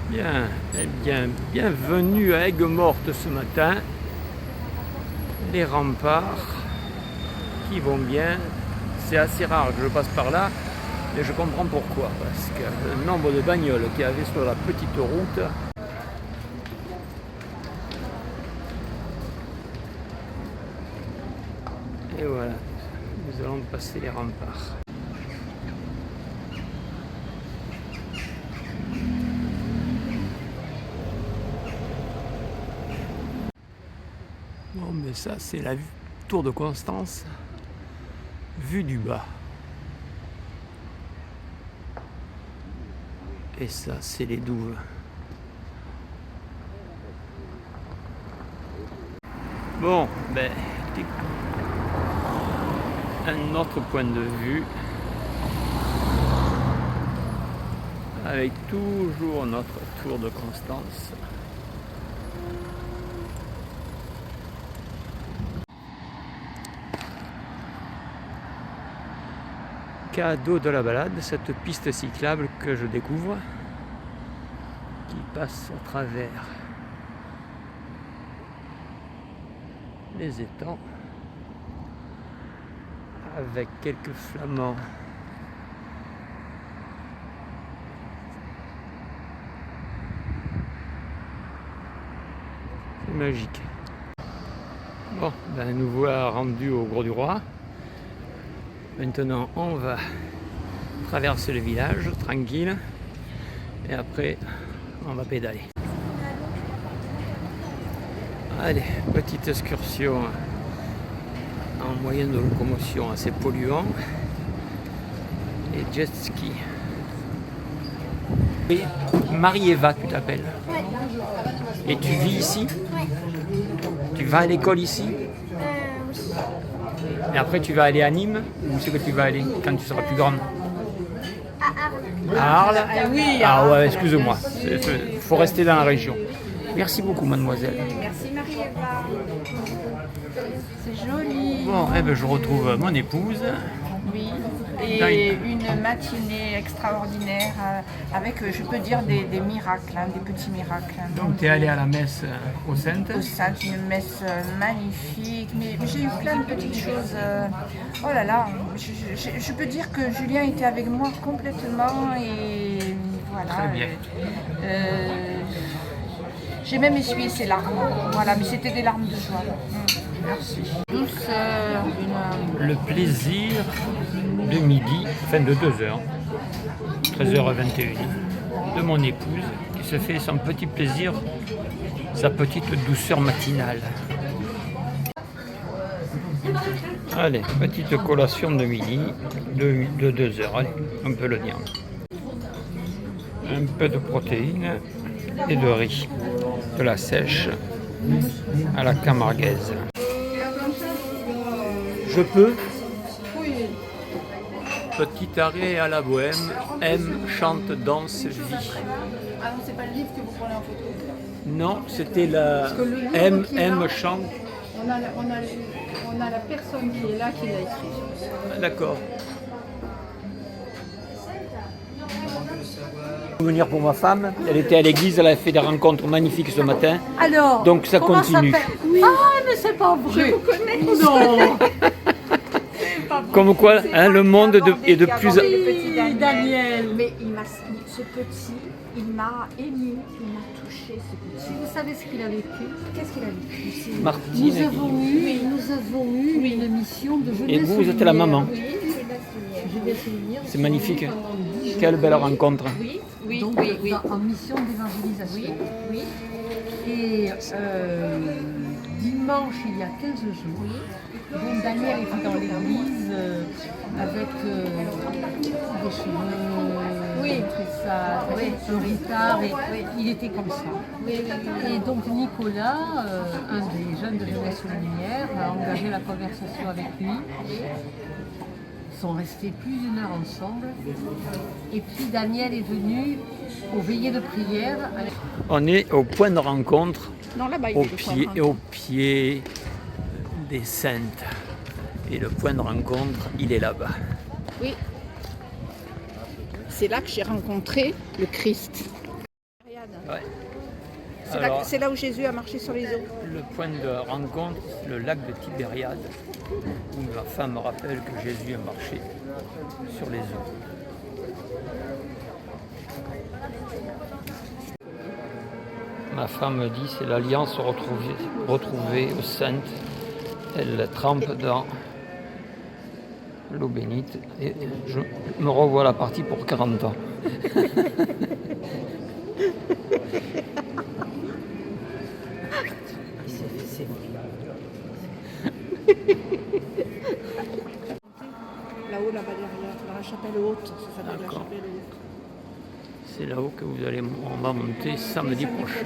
Bien, eh bien, bienvenue à Aigues-Mortes ce matin. Les remparts qui vont bien. C'est assez rare que je passe par là, mais je comprends pourquoi. Parce que le nombre de bagnoles qu'il y avait sur la petite route. Et voilà, nous allons passer les remparts. Bon, mais ça, c'est la tour de Constance, vue du bas. Et ça, c'est les douves. Bon, ben, un autre point de vue, avec toujours notre tour de Constance. Cadeau de la balade, cette piste cyclable que je découvre, qui passe à travers les étangs, avec quelques flamands. C'est magique. Bon, ben nous voilà rendus au Grau du Roi. Maintenant, on va traverser le village tranquille et après, on va pédaler. Allez, petite excursion en moyen de locomotion assez polluant. Et jet ski. Et Marie-Eva, tu t'appelles? Et tu vis ici? Tu vas à l'école ici? Et après tu vas aller à Nîmes? Où c'est que tu vas aller quand tu seras plus grande? À Arles. Ah oui. Ah ouais, excuse-moi. Il faut rester dans la région. Merci beaucoup, mademoiselle. Merci Marie-Eva. C'est joli. Bon, eh ben, je retrouve mon épouse. Oui. Et une matinée extraordinaire avec, je peux dire, des miracles, des petits miracles. Donc tu es allé à la messe aux Saintes. Au Saintes, une messe magnifique, mais j'ai eu plein de petites choses. Oh là là, je peux dire que Julien était avec moi complètement et voilà. Très bien. J'ai même essuyé ses larmes, voilà, mais c'était des larmes de joie. Merci. Douceur, Le plaisir de midi, enfin de 2h, 13h21, de mon épouse qui se fait son petit plaisir, sa petite douceur matinale. Allez, petite collation de midi, de 2h, allez, on peut le dire. Un peu de protéines et de riz, de la sèche à la camarguaise. Je peux? Oui. Petit arrêt à la bohème, aime, chante, danse, vie. Ah non, c'est pas le livre que vous prenez en photo. Non, c'était la que le livre aime, qui est là- aime, chante. On a la personne qui est là qui l'a écrit. Ah, d'accord. Venir pour ma femme, elle était à l'église, elle a fait des rencontres magnifiques ce matin. Alors, Donc ça comment continue. Oui. Ah, mais c'est pas vrai. Je vous connais. Non. Comme quoi, hein, le monde est de plus... Oui, Daniel. Mais ce petit, il m'a ému, il m'a touché ce petit. Vous savez ce qu'il a vécu? Qu'est-ce qu'il a vécu? Martine. Nous avons eu une émission de Julien Et vous êtes la maman. Oui, c'est Julien Sévigné. C'est magnifique. Quelle belle rencontre. Oui, Donc, oui, oui. en mission d'évangélisation. Oui. Et dimanche, il y a 15 jours, donc Daniel était dans l'église avec des cheveux, Oui. ça, un retard, et il était comme ça. Et donc Nicolas, un des jeunes de Jeunesse aux Lumières, a engagé la conversation avec lui. Ils sont restés plus d'une heure ensemble. Et puis Daniel est venu aux veillées de prière. On est au point de rencontre, Non, là-bas, il au est pied des Saintes. Et le point de rencontre, il est là-bas. Oui. C'est là que j'ai rencontré le Christ. Ouais. C'est Alors, c'est là où Jésus a marché sur les eaux. le point de rencontre, c'est le lac de Tibériade, où ma femme me rappelle que Jésus a marché sur les eaux. Ma femme me dit c'est l'alliance retrouvée aux saintes. Elle trempe dans l'eau bénite et je me revois la partie pour 40 ans. Là-haut, là-bas derrière, dans la chapelle haute, ça s'appelle la D'accord. chapelle haute. C'est là-haut que on va monter samedi prochain.